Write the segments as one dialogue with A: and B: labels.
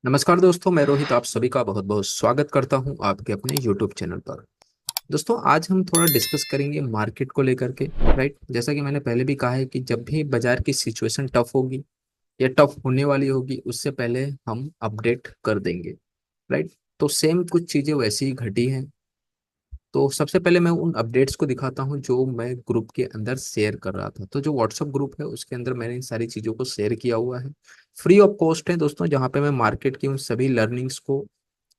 A: नमस्कार दोस्तों, मैं रोहित आप सभी का बहुत बहुत स्वागत करता हूं आपके अपने YouTube चैनल पर। दोस्तों, आज हम थोड़ा डिस्कस करेंगे मार्केट को लेकर के। राइट, जैसा कि मैंने पहले भी कहा है कि जब भी बाजार की सिचुएशन टफ होगी या टफ होने वाली होगी, उससे पहले हम अपडेट कर देंगे। राइट, तो सेम कुछ चीजें वैसी ही घटी हैं। तो सबसे पहले मैं उन अपडेट्स को दिखाता हूं जो मैं ग्रुप के अंदर शेयर कर रहा था। तो जो व्हाट्सअप ग्रुप है उसके अंदर मैंने इन सारी चीजों को शेयर किया हुआ है। फ्री ऑफ कॉस्ट है दोस्तों, जहाँ पे मैं मार्केट की उन सभी लर्निंग्स को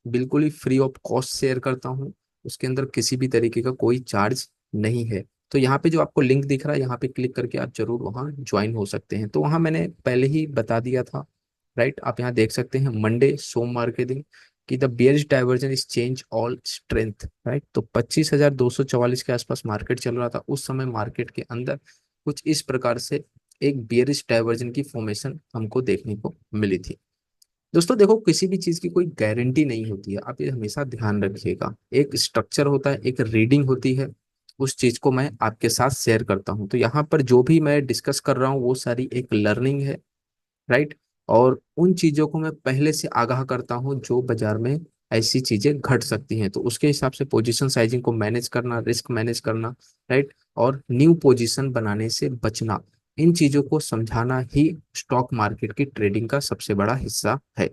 A: बिल्कुल ही फ्री ऑफ कॉस्ट शेयर करता हूँ। उसके अंदर किसी भी तरीके का कोई चार्ज नहीं है। तो यहाँ पे जो आपको लिंक दिख रहा है, यहाँ पे क्लिक करके आप जरूर वहाँ ज्वाइन हो सकते हैं। तो वहाँ मैंने पहले ही बता दिया था। राइट, आप यहाँ देख सकते हैं मंडे सोमवार के दिन कि the bearish diversion is change all strength. Right, तो 25,244 के आसपास मार्केट चल रहा था उस समय। मार्केट के अंदर कुछ इस प्रकार से एक बियरिश डाइवर्जन की फॉर्मेशन हमको देखने को मिली थी। दोस्तों देखो, किसी भी चीज की कोई गारंटी नहीं होती है, आप ये हमेशा ध्यान रखिएगा। एक स्ट्रक्चर होता है, एक रीडिंग होती है, उस चीज को मैं आपके साथ शेयर करता हूँ। तो यहाँ पर जो भी मैं डिस्कस कर रहा हूँ वो सारी एक लर्निंग है। राइट, और उन चीजों को मैं पहले से आगाह करता हूँ जो बाजार में ऐसी चीजें घट सकती हैं, तो उसके हिसाब से पोजीशन साइजिंग को मैनेज करना, रिस्क मैनेज करना। राइट, और न्यू पोजीशन बनाने से बचना, इन चीजों को समझाना ही स्टॉक मार्केट की ट्रेडिंग का सबसे बड़ा हिस्सा है।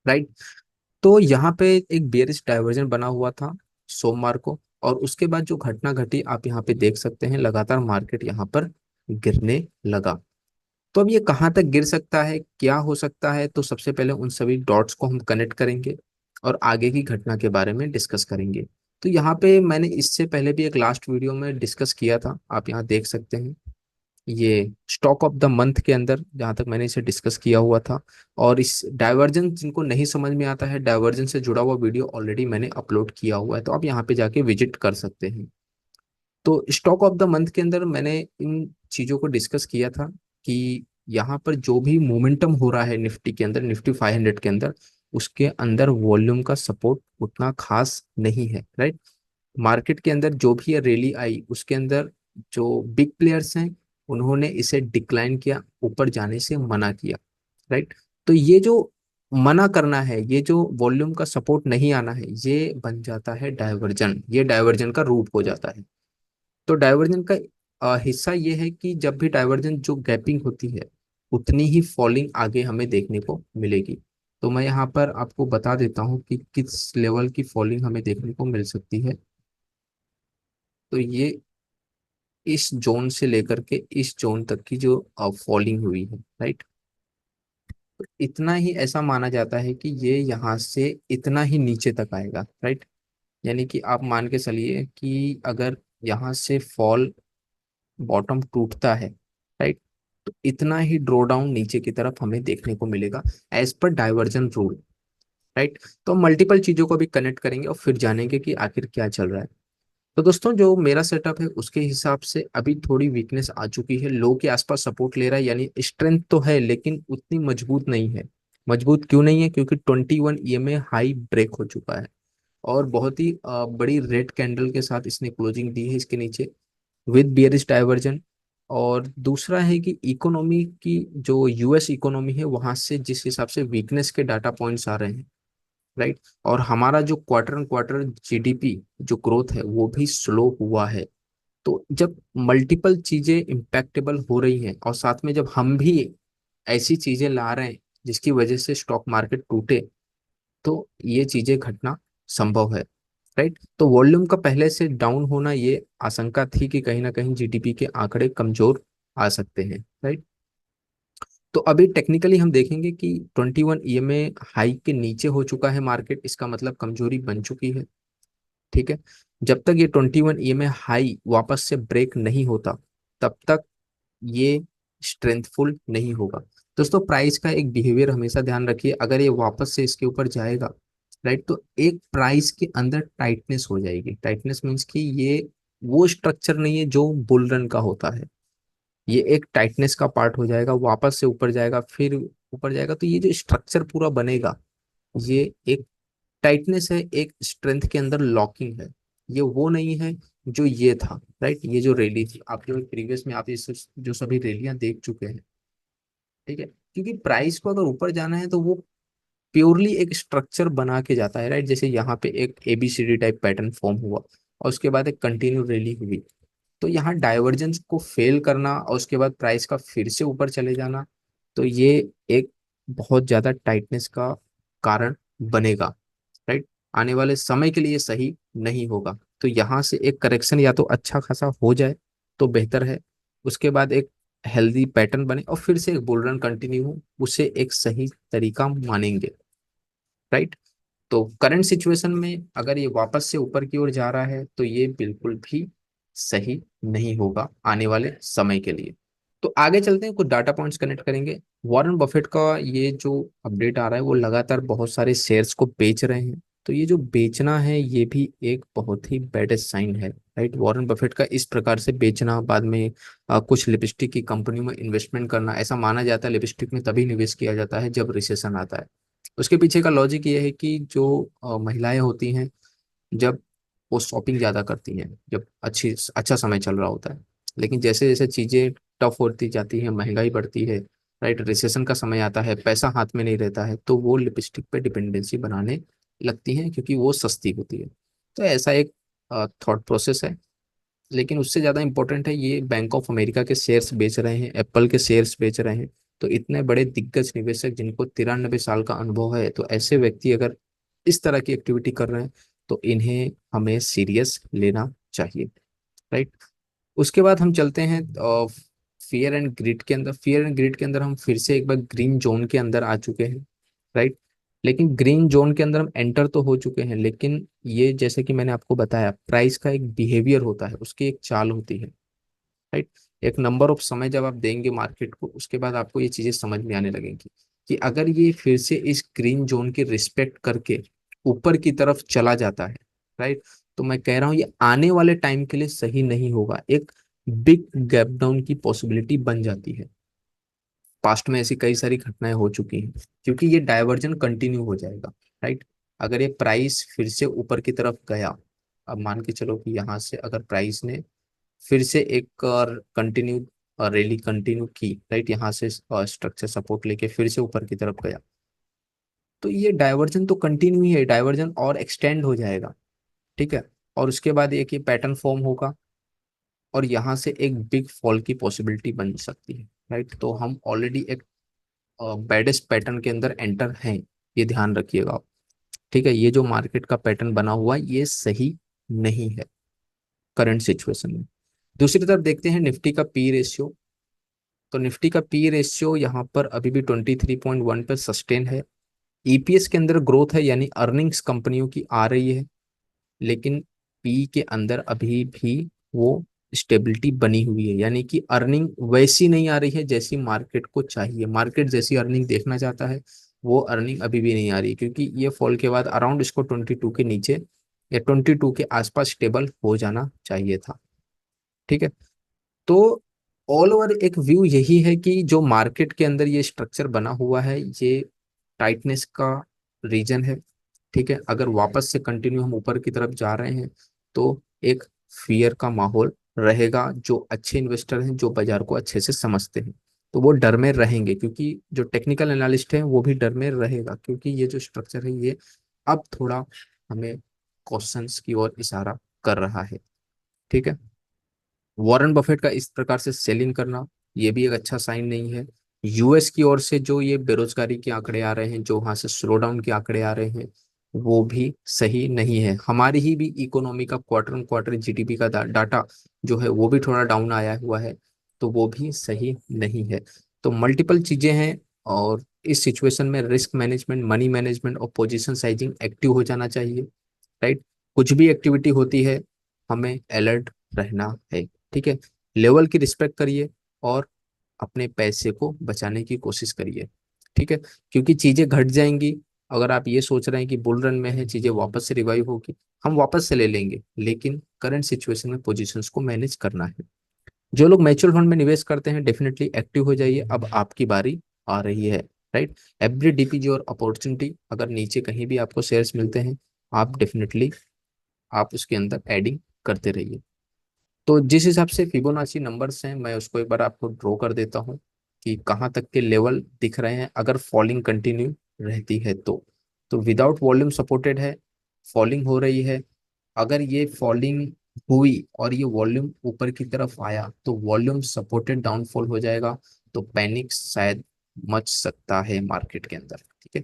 A: राइट, तो यहाँ पे एक बेयरिश डाइवर्जन बना हुआ था सोमवार को, और उसके बाद जो घटना घटी आप यहाँ पे देख सकते हैं, लगातार मार्केट यहाँ पर गिरने लगा। तो अब ये कहाँ तक गिर सकता है, क्या हो सकता है, तो सबसे पहले उन सभी डॉट्स को हम कनेक्ट करेंगे और आगे की घटना के बारे में डिस्कस करेंगे। तो यहाँ पे मैंने इससे पहले भी एक लास्ट वीडियो में डिस्कस किया था, आप यहाँ देख सकते हैं। ये स्टॉक ऑफ द मंथ के अंदर जहां तक मैंने इसे डिस्कस किया हुआ था। और इस डाइवर्जन, जिनको नहीं समझ में आता है, डाइवर्जन से जुड़ा हुआ वीडियो ऑलरेडी मैंने अपलोड किया हुआ है, तो आप यहाँ पे जाके विजिट कर सकते हैं। तो स्टॉक ऑफ द मंथ के अंदर मैंने इन चीजों को डिस्कस किया था कि यहाँ पर जो भी मोमेंटम हो रहा है निफ्टी के अंदर, निफ्टी 500 के अंदर, उसके अंदर वॉल्यूम का सपोर्ट उतना खास नहीं है। राइट, मार्केट के अंदर जो भी रैली आई उसके अंदर जो बिग प्लेयर्स हैं उन्होंने इसे डिक्लाइन किया, ऊपर जाने से मना किया। राइट, तो ये जो मना करना है, ये जो वॉल्यूम का सपोर्ट नहीं आना है, ये बन जाता है डाइवर्जन, ये डाइवर्जन का रूट हो जाता है। तो डाइवर्जन का हिस्सा ये है कि जब भी डाइवर्जन जो गैपिंग होती है, उतनी ही फॉलिंग आगे हमें देखने को मिलेगी। तो मैं यहाँ पर आपको बता देता हूँ कि किस लेवल की फॉलिंग हमें देखने को मिल सकती है। तो ये इस जोन से लेकर के इस जोन तक की जो फॉलिंग हुई है। राइट, तो इतना ही ऐसा माना जाता है कि ये यहाँ से इतना ही नीचे तक आएगा। राइट, यानी कि आप मान के चलिए कि अगर यहाँ से फॉल बॉटम टूटता है, राइट, तो इतना ही ड्रॉ डाउन नीचे की तरफ हमें देखने को मिलेगा as per diversion rule. Right, तो हम मल्टीपल चीजों को भी कनेक्ट करेंगे और फिर जानेंगे कि आखिर क्या चल रहा है। तो दोस्तों, जो मेरा सेटअप है उसके हिसाब से अभी थोड़ी वीकनेस आ चुकी है, लो के आसपास सपोर्ट ले रहा है, यानी स्ट्रेंथ तो है लेकिन उतनी मजबूत नहीं है। मजबूत क्यों नहीं है? क्योंकि 21 ईएमए हाई ब्रेक हो चुका है और बहुत ही बड़ी रेड कैंडल के साथ इसने क्लोजिंग दी है इसके नीचे, विद बियरिश डाइवर्जन। और दूसरा है कि इकोनॉमी की, जो यूएस इकोनॉमी है, वहां से जिस हिसाब से वीकनेस के डाटा पॉइंट्स आ रहे हैं, राइट, और हमारा जो क्वार्टर ऑन क्वार्टर जीडीपी जो ग्रोथ है वो भी स्लो हुआ है। तो जब मल्टीपल चीजें इम्पैक्टेबल हो रही हैं और साथ में जब हम भी ऐसी चीजें ला रहे हैं जिसकी वजह से स्टॉक मार्केट टूटे, तो ये चीजें घटना संभव है। राइट, तो वॉल्यूम का पहले से डाउन होना, ये आशंका थी कि कहीं ना कहीं जीडीपी के आंकड़े कमजोर आ सकते हैं। राइट, तो अभी टेक्निकली हम देखेंगे कि 21 ईएमए हाई के नीचे हो चुका है मार्केट, इसका मतलब कमजोरी बन चुकी है। ठीक है, जब तक ये 21 ईएमए हाई वापस से ब्रेक नहीं होता, तब तक ये स्ट्रेंथफुल नहीं होगा। दोस्तों, प्राइस का एक बिहेवियर हमेशा ध्यान रखिए, अगर ये वापस से इसके ऊपर जाएगा, राइट, तो एक प्राइस के अंदर टाइटनेस हो जाएगी। टाइटनेस मीन्स कि ये वो स्ट्रक्चर नहीं है जो बुल रन का होता है, ये एक टाइटनेस का पार्ट हो जाएगा, वापस से ऊपर जाएगा, फिर ऊपर जाएगा। तो ये जो स्ट्रक्चर पूरा बनेगा, ये एक टाइटनेस है, एक स्ट्रेंथ के अंदर लॉकिंग है। ये वो नहीं है जो ये था। राइट, ये जो रैली थी, आप जो प्रीवियस में आप इस जो सभी रैलियां देख चुके हैं, ठीक है, क्योंकि प्राइस को अगर ऊपर जाना है तो वो प्योरली एक स्ट्रक्चर बना के जाता है, राइट। जैसे यहाँ पे एक ABCD टाइप पैटर्न फॉर्म हुआ और उसके बाद एक कंटिन्यू रैली हुई, तो यहाँ डाइवर्जेंस को फेल करना और उसके बाद प्राइस का फिर से ऊपर चले जाना, तो ये एक बहुत ज्यादा टाइटनेस का कारण बनेगा, राइट। आने वाले समय के लिए सही नहीं होगा। तो यहाँ से एक करेक्शन या तो अच्छा खासा हो जाए तो बेहतर है, उसके बाद एक हेल्दी पैटर्न बने और फिर से एक बुल रन कंटिन्यू हो, उसे एक सही तरीका मानेंगे, राइट। तो करंट सिचुएशन में अगर ये वापस से ऊपर की ओर जा रहा है तो ये बिल्कुल भी सही नहीं होगा आने वाले समय के लिए। तो आगे चलते हैं, कुछ डाटा पॉइंट्स कनेक्ट करेंगे। वॉरेन बफेट का ये जो अपडेट आ रहा है, वो लगातार बहुत सारे शेयर्स को बेच रहे हैं। तो ये जो बेचना है ये भी एक बहुत ही बैड साइन है, राइट। वॉरेन बफेट का इस प्रकार से बेचना, बाद में कुछ लिपस्टिक की कंपनियों में इन्वेस्टमेंट करना, ऐसा माना जाता है लिपस्टिक में तभी निवेश किया जाता है जब रिसेशन आता है। उसके पीछे का लॉजिक ये है कि जो महिलाएं होती हैं, जब वो शॉपिंग ज़्यादा करती हैं जब अच्छा समय चल रहा होता है, लेकिन जैसे जैसे चीज़ें टफ होती जाती हैं, महंगाई बढ़ती है, राइट, रिसेशन का समय आता है, पैसा हाथ में नहीं रहता है, तो वो लिपस्टिक पे डिपेंडेंसी बनाने लगती हैं क्योंकि वो सस्ती होती है। तो ऐसा एक थॉट प्रोसेस है। लेकिन उससे ज़्यादा इंपॉर्टेंट है, ये बैंक ऑफ अमेरिका के शेयर्स बेच रहे हैं, एप्पल के शेयर्स बेच रहे हैं। तो इतने बड़े दिग्गज निवेशक जिनको 93 साल का अनुभव है, तो ऐसे व्यक्ति अगर इस तरह की एक्टिविटी कर रहे हैं तो इन्हें हमें सीरियस लेना चाहिए, राइट। उसके बाद हम चलते हैं फियर एंड ग्रिड के अंदर। फियर एंड ग्रिड के अंदर हम फिर से एक बार ग्रीन जोन के अंदर आ चुके हैं, राइट। लेकिन ग्रीन जोन के अंदर हम एंटर तो हो चुके हैं, लेकिन ये जैसे कि मैंने आपको बताया, प्राइस का एक बिहेवियर होता है, उसकी एक चाल होती है, राइट। एक नंबर ऑफ समय जब आप देंगे मार्केट को, उसके बाद आपको ये चीजें समझ में आने लगेंगी कि अगर ये फिर से इस ग्रीन जोन की रिस्पेक्ट करके ऊपर की तरफ चला जाता है, राइट, तो मैं कह रहा हूँ ये आने वाले टाइम के लिए सही नहीं होगा, एक बिग गैप डाउन की पॉसिबिलिटी बन जाती है। पास्ट में ऐसी कई सारी घटनाएं हो चुकी हैं, क्योंकि ये डाइवर्जन कंटिन्यू हो जाएगा, राइट। अगर ये प्राइस फिर से ऊपर की तरफ गया, अब मान के चलो कि यहाँ से अगर प्राइस ने फिर से एक और कंटिन्यू रैली कंटिन्यू की, राइट, यहाँ से स्ट्रक्चर सपोर्ट लेके फिर से ऊपर की तरफ गया, तो ये डाइवर्जन तो कंटिन्यू ही है, डाइवर्जन और एक्सटेंड हो जाएगा, ठीक है। और उसके बाद एक ये पैटर्न फॉर्म होगा और यहाँ से एक बिग फॉल की पॉसिबिलिटी बन सकती है, राइट। तो हम ऑलरेडी एक बैडेस्ट पैटर्न के अंदर एंटर हैं, ये ध्यान रखिएगा आप, ठीक है। ये जो मार्केट का पैटर्न बना हुआ है ये सही नहीं है करंट सिचुएशन में। दूसरी तरफ देखते हैं निफ्टी का पी रेशियो। तो निफ्टी का पी रेशियो यहाँ पर अभी भी 23.1 पर सस्टेन है। ईपीएस के अंदर ग्रोथ है, यानी अर्निंग्स कंपनियों की आ रही है, लेकिन पी के अंदर अभी भी वो स्टेबिलिटी बनी हुई है, यानी कि अर्निंग वैसी नहीं आ रही है जैसी मार्केट को चाहिए। मार्केट जैसी अर्निंग देखना चाहता है, वो अर्निंग अभी भी नहीं आ रही है, क्योंकि ये फॉल के बाद अराउंड इसको 22 के नीचे या 22 के आसपास स्टेबल हो जाना चाहिए था, ठीक है। तो ऑल ओवर एक व्यू यही है कि जो मार्केट के अंदर ये स्ट्रक्चर बना हुआ है, ये टाइटनेस का रीजन है, ठीक है। अगर वापस से कंटिन्यू हम ऊपर की तरफ जा रहे हैं तो एक फियर का माहौल रहेगा। जो अच्छे इन्वेस्टर हैं, जो बाजार को अच्छे से समझते हैं, तो वो डर में रहेंगे, क्योंकि जो टेक्निकल एनालिस्ट हैं वो भी डर में रहेगा, क्योंकि ये जो स्ट्रक्चर है ये अब थोड़ा हमें क्वेश्चंस की ओर इशारा कर रहा है, ठीक है। वॉरेन बफेट का इस प्रकार से सेलिंग करना ये भी एक अच्छा साइन नहीं है। यूएस की ओर से जो ये बेरोजगारी के आंकड़े आ रहे हैं, जो वहां से स्लो डाउन के आंकड़े आ रहे हैं, वो भी सही नहीं है। हमारी ही भी इकोनॉमी का क्वार्टर ऑन क्वार्टर जीडीपी का डाटा जो है वो भी थोड़ा डाउन आया हुआ है, तो वो भी सही नहीं है। तो मल्टीपल चीजें हैं, और इस सिचुएशन में रिस्क मैनेजमेंट, मनी मैनेजमेंट और पोजीशन साइजिंग एक्टिव हो जाना चाहिए, राइट। कुछ भी एक्टिविटी होती है हमें अलर्ट रहना है, ठीक है। लेवल की रिस्पेक्ट करिए और अपने पैसे को बचाने की कोशिश करिए, ठीक है। क्योंकि चीजें घट जाएंगी। अगर आप ये सोच रहे हैं कि बुल रन में है, चीजें वापस से रिवाइव होगी, हम वापस से ले लेंगे, लेकिन करंट सिचुएशन में पोजीशंस को मैनेज करना है। जो लोग म्यूचुअल फंड में निवेश करते हैं, डेफिनेटली एक्टिव हो जाइए, अब आपकी बारी आ रही है, राइट। एवरी डीपीजी और अपॉर्चुनिटी, अगर नीचे कहीं भी आपको शेयर्स मिलते हैं, आप डेफिनेटली आप उसके अंदर एडिंग करते रहिए। तो जिस हिसाब से फिबोनाची नंबर्स हैं, मैं उसको एक बार आपको ड्रॉ कर देता हूँ कि कहाँ तक के लेवल दिख रहे हैं अगर फॉलिंग कंटिन्यू रहती है तो विदाउट वॉल्यूम सपोर्टेड है, फॉलिंग हो रही है। अगर ये फॉलिंग हुई और ये वॉल्यूम ऊपर की तरफ आया तो वॉल्यूम सपोर्टेड डाउनफॉल हो जाएगा, तो पैनिक शायद मच सकता है मार्केट के अंदर। ठीक है,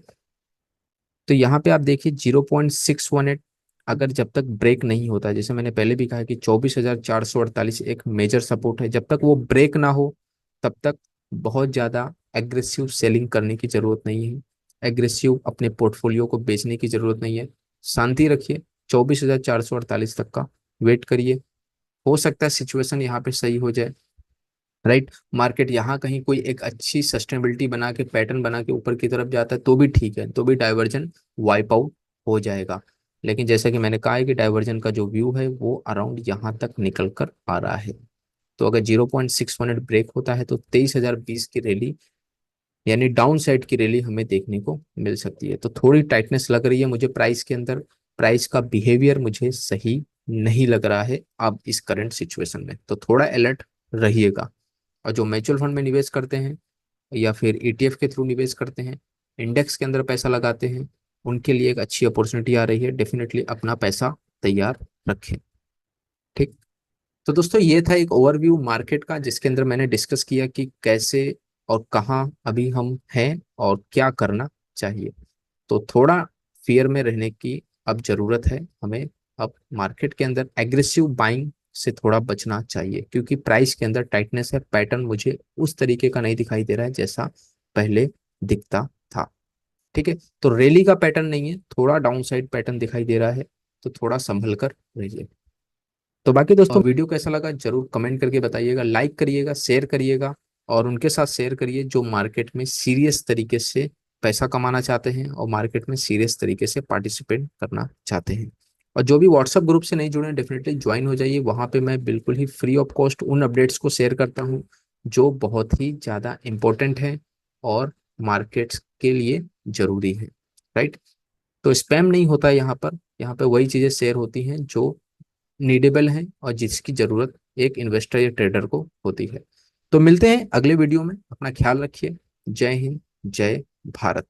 A: तो यहाँ पे आप देखिए 0.618 अगर जब तक ब्रेक नहीं होता, जैसे मैंने पहले भी कहा कि 24,448 एक मेजर सपोर्ट है, जब तक वो ब्रेक ना हो तब तक बहुत ज़्यादा एग्रेसिव सेलिंग करने की ज़रूरत नहीं है, एग्रेसिव अपने पोर्टफोलियो को बेचने की ज़रूरत नहीं है। शांति रखिए, 24,448 तक का वेट करिए, हो सकता है सिचुएशन यहाँ पे सही हो जाए। राइट, मार्केट यहाँ कहीं कोई एक अच्छी सस्टेनेबिलिटी बना के पैटर्न बना के ऊपर की तरफ जाता है तो भी ठीक है, तो भी डाइवर्जन वाइप आउट हो जाएगा। लेकिन जैसा कि मैंने कहा है कि डाइवर्जन का जो व्यू है वो अराउंड यहाँ तक निकल कर आ रहा है। तो अगर 0.618 ब्रेक होता है तो 23,020 की रैली यानी डाउन साइड की रैली हमें देखने को मिल सकती है। तो थोड़ी टाइटनेस लग रही है मुझे प्राइस के अंदर, प्राइस का बिहेवियर मुझे सही नहीं लग रहा है अब इस करंट सिचुएशन में, तो थोड़ा अलर्ट रहिएगा। और जो म्यूचुअल फंड में निवेश करते हैं या फिर ईटीएफ के थ्रू निवेश करते हैं, इंडेक्स के अंदर पैसा लगाते हैं, उनके लिए एक अच्छी अपॉर्चुनिटी आ रही है, डेफिनेटली अपना पैसा तैयार रखें। ठीक, तो दोस्तों ये था एक ओवरव्यू मार्केट का जिसके अंदर मैंने डिस्कस किया कि कैसे और कहाँ अभी हम हैं और क्या करना चाहिए। तो थोड़ा फियर में रहने की अब जरूरत है हमें। अब मार्केट के अंदर एग्रेसिव बाइंग से थोड़ा बचना चाहिए क्योंकि प्राइस के अंदर टाइटनेस है, पैटर्न मुझे उस तरीके का नहीं दिखाई दे रहा है जैसा पहले दिखता था। ठीक है, तो रैली का पैटर्न नहीं है, थोड़ा डाउन साइड पैटर्न दिखाई दे रहा है, तो थोड़ा संभल कर रहिए। तो बाकी दोस्तों वीडियो कैसा लगा जरूर कमेंट करके बताइएगा, लाइक करिएगा, शेयर करिएगा, और उनके साथ शेयर करिए जो मार्केट में सीरियस तरीके से पैसा कमाना चाहते हैं और मार्केट में सीरियस तरीके से पार्टिसिपेट करना चाहते हैं। और जो भी व्हाट्सएप ग्रुप से नहीं जुड़े हैं डेफिनेटली ज्वाइन हो जाइए, वहाँ पे मैं बिल्कुल ही फ्री ऑफ कॉस्ट उन अपडेट्स को शेयर करता हूँ जो बहुत ही ज़्यादा इंपॉर्टेंट है और मार्केट्स के लिए जरूरी है। राइट, तो स्पैम नहीं होता है यहाँ पे वही चीज़ें शेयर होती हैं जो नीडेबल हैं और जिसकी जरूरत एक इन्वेस्टर या ट्रेडर को होती है। तो मिलते हैं अगले वीडियो में, अपना ख्याल रखिए। जय हिंद, जय भारत।